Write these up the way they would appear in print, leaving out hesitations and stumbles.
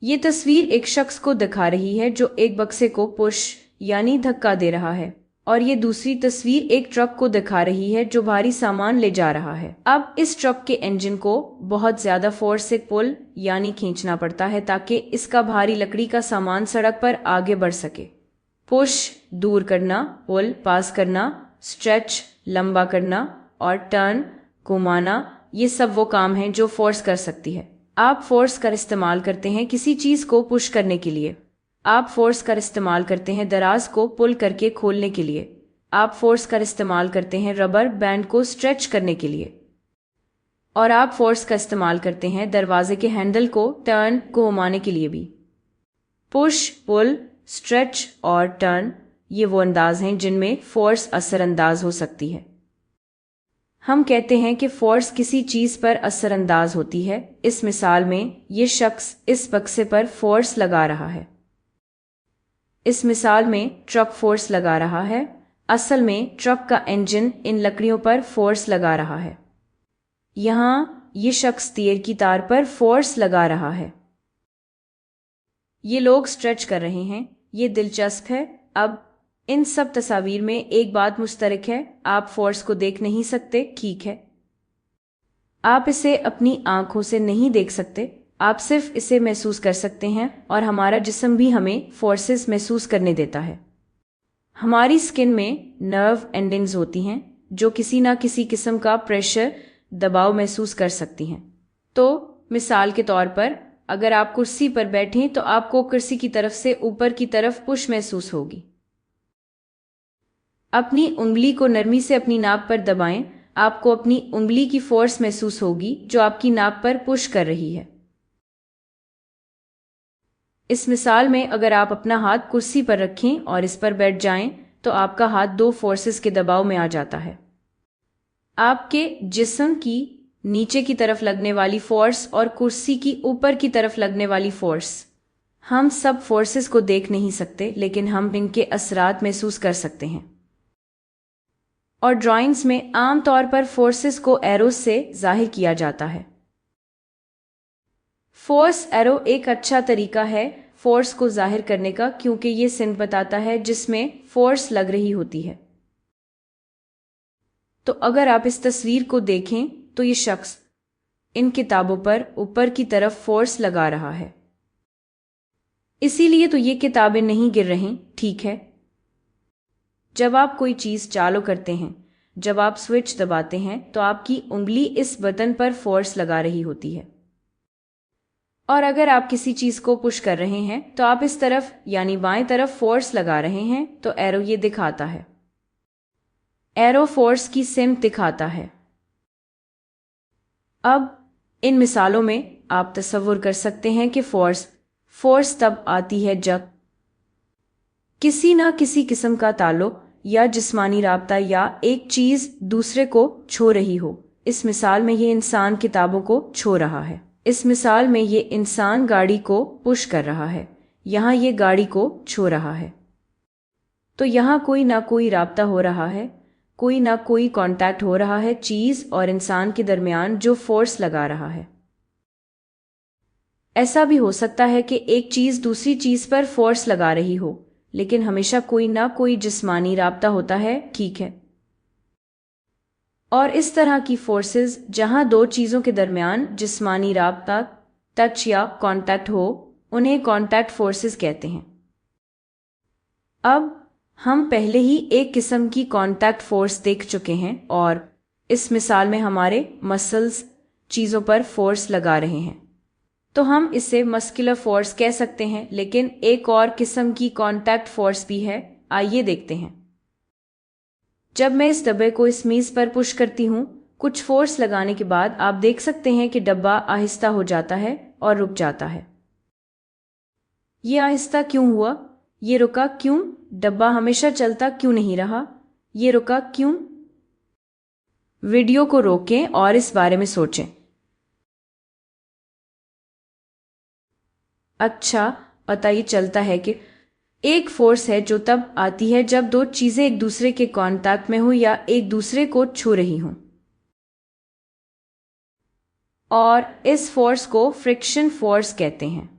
ये तस्वीर एक शख्स को दिखा रही है जो एक बक्से को पुश यानी धक्का दे रहा है, और ये दूसरी तस्वीर एक ट्रक को दिखा रही है जो भारी सामान ले जा रहा है। अब इस ट्रक के इंजन को बहुत ज्यादा फोर्स से पुल यानी खींचना पड़ता है ताकि इसका भारी लकड़ी का सामान सड़क पर आगे बढ़ सके। पुश दूर करना, पुल पास करना, स्ट्रेच लंबा करना और टर्न घुमाना, ये सब वो काम हैं जो फोर्स कर सकती है। आप फोर्स का इस्तेमाल करते हैं किसी चीज को पुश करने के लिए। आप फोर्स का इस्तेमाल करते हैं दराज को पुल करके खोलने के लिए। आप फोर्स का इस्तेमाल करते हैं रबर बैंड को स्ट्रेच करने के लिए। और आप फोर्स का इस्तेमाल करते हैं दरवाजे के हैंडल को टर्न को घुमाने के लिए भी। पुश, पुल, स्ट्रेच और टर्न ये वो अंदाज हैं जिनमें फोर्स असरअंदाज हो सकती है। हम कहते हैं कि फोर्स किसी चीज पर असरअंदाज होती है। इस मिसाल में ये शख्स इस बक्से पर फोर्स लगा रहा है। इस मिसाल में ट्रक फोर्स लगा रहा है। असल में ट्रक का इंजन इन लकड़ियों पर फोर्स लगा रहा है। यहाँ ये शख्स तीर की तार पर फोर्स लगा रहा है। ये लोग स्ट्रेच कर रहे हैं। ये दिलचस्प है। अब इन सब तस्वीर में एक बात मुश्तरक है, आप फोर्स को देख नहीं सकते, ठीक है। आप इसे अपनी आंखों से नहीं देख सकते, आप सिर्फ इसे महसूस कर सकते हैं, और हमारा जिस्म भी हमें फोर्सेस महसूस करने देता है। हमारी स्किन में नर्व एंडिंग्स होती हैं जो किसी ना किसी किस्म का प्रेशर दबाव महसूस कर सकती हैं। तो मिसाल के तौर पर अगर आप कुर्सी पर बैठें तो आपको कुर्सी की तरफ से ऊपर की तरफ पुश महसूस होगी। अपनी उंगली को नरमी से अपनी नाक पर दबाएं, आपको अपनी उंगली की फोर्स महसूस होगी जो आपकी नाक पर पुश कर रही है। इस मिसाल में अगर आप अपना हाथ कुर्सी पर रखें और इस पर बैठ जाएं तो आपका हाथ दो फोर्सेस के दबाव में आ जाता है। आपके जिस्म की नीचे की तरफ लगने वाली फोर्स और कुर्सी की ऊपर की तरफ लगने वाली फोर्स। हम सब फोर्सेस को देख नहीं सकते, लेकिन हम इनके असरात महसूस कर सकते हैं। और ड्राइंग्स में आमतौर पर फोर्सेस को एरोस से जाहिर किया जाता है। फोर्स एरो एक अच्छा तरीका है फोर्स को जाहिर करने का, क्योंकि ये सिंबल बताता है जिसमें फोर्स लग रही होती है। तो अगर आप इस तस्वीर को देखें तो ये शख्स इन किताबों पर ऊपर की तरफ फोर्स लगा रहा है, इसीलिए तो ये किताबें नहीं गिर रही, ठीक है। जब आप कोई चीज चालू करते हैं, जब आप स्विच दबाते हैं तो आपकी उंगली इस बटन पर फोर्स लगा रही होती है। और अगर आप किसी चीज को पुश कर रहे हैं तो आप इस तरफ यानी बाएं तरफ फोर्स लगा रहे हैं, तो एरो ये दिखाता है। एरो फोर्स की सिम्ब दिखाता है। अब इन मिसालों में आप तसव्वुर कर सकते हैं कि फोर्स तब आती है जब किसी ना किसी किस्म का ताल्लुक या जिस्मानी राब्ता या एक चीज दूसरे को छू रही हो। इस मिसाल में ये इंसान किताबों को छू रहा है। इस मिसाल में ये इंसान गाड़ी को पुश कर रहा है। यहाँ ये गाड़ी को छू रहा है। तो यहाँ कोई ना कोई राब्ता हो रहा है, कोई ना कोई कांटेक्ट हो रहा है चीज और इंसान के दरमियान जो फोर्स लगा रहा है। ऐसा भी हो सकता है कि एक चीज दूसरी चीज पर फोर्स लगा रही हो, लेकिन हमेशा कोई ना कोई जिस्मानी राब्ता होता है, ठीक है। और इस तरह की फोर्सेस जहां दो चीजों के दरमियान जिस्मानी राब्ता, टच या कांटेक्ट हो, उन्हें कांटेक्ट फोर्सेस कहते हैं। अब हम पहले ही एक किस्म की कांटेक्ट फोर्स देख चुके हैं, और इस मिसाल में हमारे मसल्स चीजों पर फोर्स लगा रहे हैं, तो हम इसे मस्कुलर फोर्स कह सकते हैं। लेकिन एक और किस्म की कांटेक्ट फोर्स भी है, आइए देखते हैं। जब मैं इस डब्बे को इस मेज पर पुश करती हूँ, कुछ फोर्स लगाने के बाद आप देख सकते हैं कि डब्बा आहिस्ता हो जाता है और रुक जाता है। ये आहिस्ता क्यों हुआ? ये रुका क्यों? डब्बा हमेशा चलता क्यों नहीं रहा? ये रुका क्यों? वीडियो को रोकें और इस बारे में सोचें। अच्छा, पता ये चलता है कि एक फोर्स है जो तब आती है जब दो चीजें एक दूसरे के कांटेक्ट में हो या एक दूसरे को छू रही हों, और इस फोर्स को फ्रिक्शन फोर्स कहते हैं।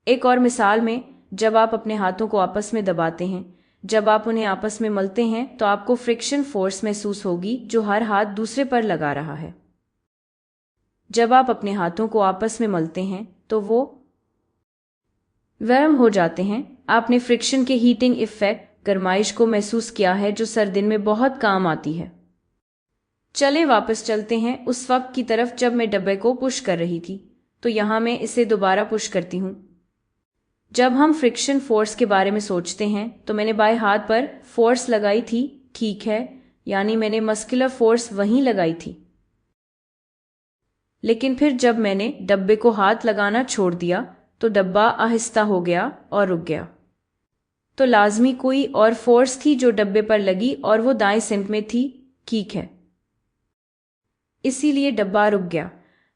एक और मिसाल में, जब आप अपने हाथों को आपस में दबाते हैं, जब आप उन्हें आपस में मलते हैं, तो आपको फ्रिक्शन फोर्स महसूस होगी जो हर हाथ दूसरे पर लगा रहा है। जब आप अपने हाथों को आपस में मलते हैं तो वो गर्म हो जाते हैं। आपने फ्रिक्शन के हीटिंग इफेक्ट, गर्माइश को महसूस किया है जो सर्दियों में बहुत काम आती है। चलें वापस चलते हैं उस वक्त की तरफ जब मैं डब्बे को पुश कर रही थी। तो यहाँ मैं इसे दोबारा पुश करती हूँ। जब हम फ्रिक्शन फोर्स के बारे में सोचते हैं तो मैंने बाएं हाथ पर फोर्स लगाई थी, ठीक है, यानी मैंने मस्कुलर फोर्स वहीं लगाई थी। लेकिन फिर जब मैंने डब्बे को हाथ लगाना छोड़ दिया तो डब्बा आहिस्ता हो गया और रुक गया। तो लाजमी कोई और फोर्स थी जो डब्बे पर लगी और वो दाएं सिंक में थी, ठीक है, इसीलिए डब्बा रुक गया।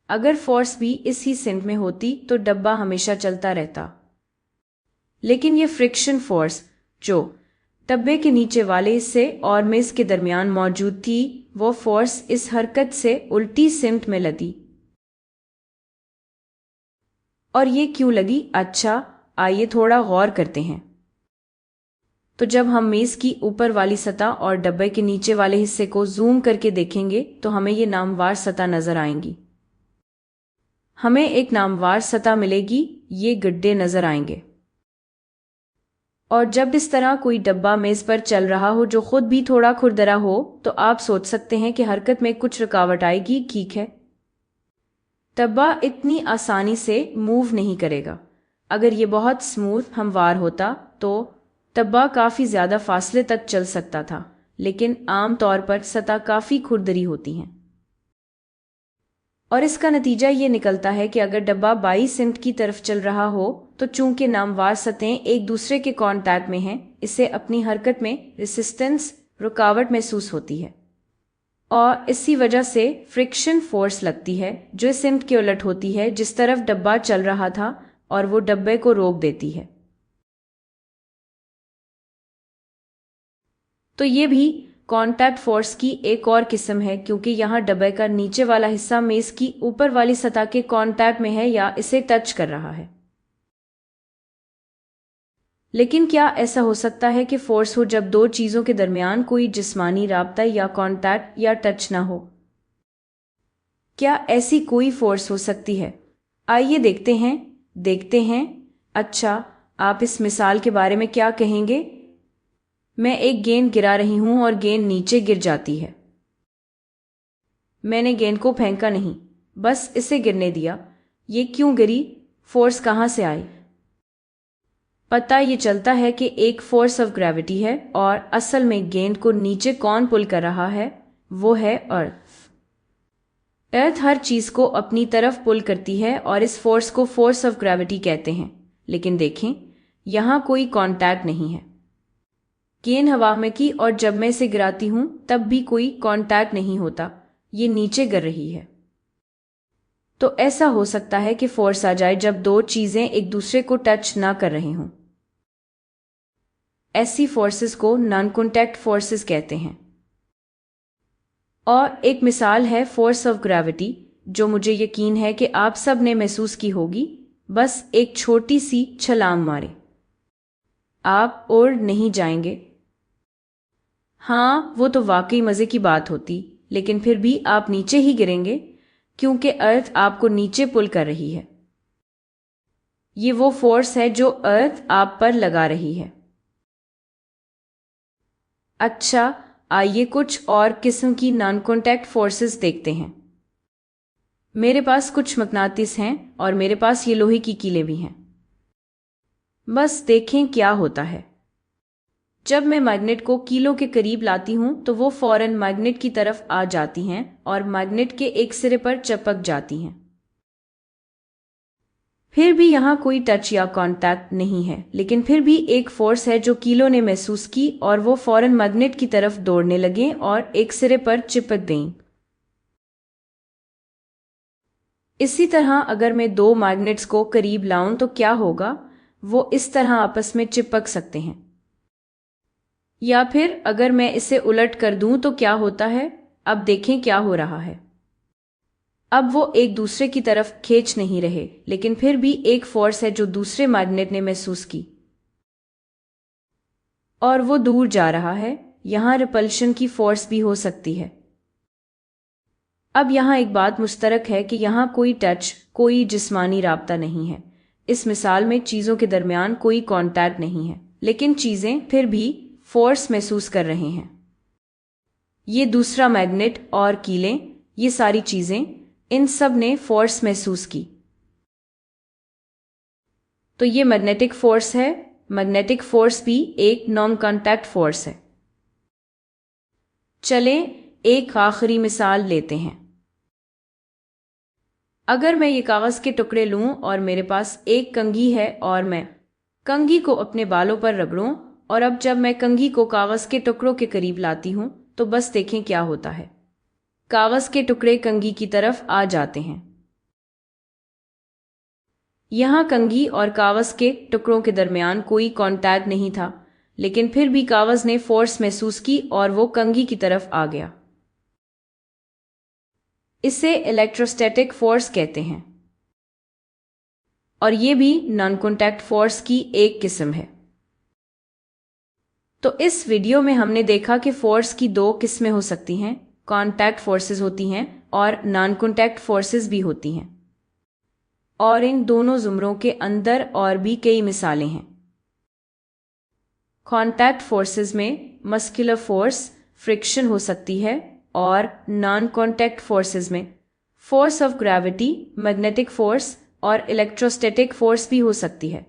अगर फोर्स भी इसी सिंक में होती तो डब्बा हमेशा चलता रहता। लेकिन ये फ्रिक्शन फोर्स जो डब्बे के नीचे वाले हिस्से और मेज के दरमियान मौजूद थी, वो फोर्स इस हरकत से उल्टी सिमत में लगी। और ये क्यों लगी? अच्छा, आइए थोड़ा गौर करते हैं। तो जब हम मेज की ऊपर वाली सतह और डब्बे के नीचे वाले हिस्से को जूम करके देखेंगे तो हमें ये नामवार सतह नजर आएंगी। हमें एक नामवार सतह मिलेगी, ये गड्ढे नजर आएंगे। और जब इस तरह कोई डब्बा मेज पर चल रहा हो जो खुद भी थोड़ा खुरदरा हो, तो आप सोच सकते हैं कि हरकत में कुछ रुकावट आएगी, ठीक है। डब्बा इतनी आसानी से मूव नहीं करेगा। अगर ये बहुत स्मूथ हमवार होता तो डब्बा काफ़ी ज़्यादा फासले तक चल सकता था, लेकिन आम तौर पर सतह काफ़ी खुरदरी होती हैं। और इसका नतीजा ये निकलता है कि अगर डब्बा 22 इंच की तरफ चल रहा हो तो चूंकि नामवार सतहें एक दूसरे के कांटेक्ट में हैं, इसे अपनी हरकत में रेसिस्टेंस, रुकावट महसूस होती है और इसी वजह से फ्रिक्शन फोर्स लगती है जो इस इंच के उलट होती है जिस तरफ डब्बा चल रहा था, और वो डब्बे को रोक देती है। तो ये भी कांटेक्ट फोर्स की एक और किस्म है, क्योंकि यहाँ डब्बे का नीचे वाला हिस्सा मेज की ऊपर वाली सतह के कांटेक्ट में है या इसे टच कर रहा है। लेकिन क्या ऐसा हो सकता है कि फोर्स हो जब दो चीजों के दरमियान कोई जिस्मानी राब्ता या कांटेक्ट या टच ना हो? क्या ऐसी कोई फोर्स हो सकती है? आइए देखते हैं। अच्छा, आप इस मिसाल के बारे में क्या कहेंगे? मैं एक गेंद गिरा रही हूं और गेंद नीचे गिर जाती है। मैंने गेंद को फेंका नहीं, बस इसे गिरने दिया। ये क्यों गिरी? फोर्स कहां से आई? पता ये चलता है कि एक फोर्स ऑफ ग्रेविटी है और असल में गेंद को नीचे कौन पुल कर रहा है? वो है अर्थ। अर्थ हर चीज को अपनी तरफ पुल करती है और इस फोर्स को फोर्स ऑफ ग्रेविटी कहते हैं। लेकिन देखें, यहां कोई कांटेक्ट नहीं है। गेंद हवा में की और जब मैं इसे गिराती हूं तब भी कोई कांटेक्ट नहीं होता, ये नीचे गिर रही है। तो ऐसा हो सकता है कि फोर्स आ जाए जब दो चीजें एक दूसरे को टच ना कर रही हों। ऐसी फोर्सेस को नॉन कॉन्टैक्ट फोर्सेस कहते हैं। और एक मिसाल है फोर्स ऑफ ग्रेविटी, जो मुझे यकीन है कि आप सब ने महसूस की होगी। बस एक छोटी सी छलांग मारे, आप उड़ नहीं जाएंगे। हाँ, वो तो वाकई मजे की बात होती, लेकिन फिर भी आप नीचे ही गिरेंगे, क्योंकि अर्थ आपको नीचे पुल कर रही है। ये वो फोर्स है जो अर्थ आप पर लगा रही है। अच्छा, आइए कुछ और किस्म की नॉन कॉन्टैक्ट फोर्सेस देखते हैं। मेरे पास कुछ मकनातिस हैं और मेरे पास ये लोहे की कीलें भी हैं। बस देखें क्या होता है। जब मैं मैग्नेट को कीलों के करीब लाती हूं तो वो फौरन मैग्नेट की तरफ आ जाती हैं और मैग्नेट के एक सिरे पर चिपक जाती हैं। फिर भी यहाँ कोई टच या कांटेक्ट नहीं है, लेकिन फिर भी एक फोर्स है जो कीलों ने महसूस की और वो फौरन मैग्नेट की तरफ दौड़ने लगे और एक सिरे पर चिपक गईं। इसी तरह अगर मैं दो मैग्नेट्स को करीब लाऊं तो क्या होगा? वो इस तरह आपस में चिपक सकते हैं। या फिर अगर मैं इसे उलट कर दूं तो क्या होता है? अब देखें क्या हो रहा है। अब वो एक दूसरे की तरफ खींच नहीं रहे, लेकिन फिर भी एक फोर्स है जो दूसरे मैग्नेट ने महसूस की और वो दूर जा रहा है। यहाँ रिपल्शन की फोर्स भी हो सकती है। अब यहाँ एक बात मुश्तरक है कि यहाँ कोई टच, कोई जिस्मानी राब्ता नहीं है। इस मिसाल में चीज़ों के दरमियान कोई कांटेक्ट नहीं है, लेकिन चीज़ें फिर भी फोर्स महसूस कर रहे हैं। ये दूसरा मैग्नेट और कीलें, ये सारी चीज़ें, इन सब ने फोर्स महसूस की। तो ये मैग्नेटिक फोर्स है। मैग्नेटिक फोर्स भी एक नॉन कांटेक्ट फोर्स है। चलें एक आखिरी मिसाल लेते हैं। अगर मैं ये कागज़ के टुकड़े लूं और मेरे पास एक कंघी है और मैं कंघी को अपने बालों पर रगड़ूं, और अब जब मैं कंघी को कागज़ के टुकड़ों के करीब लाती हूं तो बस देखें क्या होता है। कागज़ के टुकड़े कंघी की तरफ आ जाते हैं। यहाँ कंघी और कागज़ के टुकड़ों के दरमियान कोई कांटेक्ट नहीं था, लेकिन फिर भी कागज़ ने फोर्स महसूस की और वो कंघी की तरफ आ गया। इसे इलेक्ट्रोस्टैटिक फोर्स कहते हैं और ये भी नॉन कांटेक्ट फोर्स की एक किस्म है। तो इस वीडियो में हमने देखा कि फोर्स की दो किस्में हो सकती हैं। कांटेक्ट फोर्सेस होती हैं और नॉन कांटेक्ट फोर्सेस भी होती हैं, और इन दोनों ज़ुमरों के अंदर और भी कई मिसालें हैं। कांटेक्ट फोर्सेस में मस्कुलर फोर्स, फ्रिक्शन हो सकती है, और नॉन कांटेक्ट फोर्सेस में force of gravity, magnetic force और इलेक्ट्रोस्टैटिक फोर्स भी हो सकती है।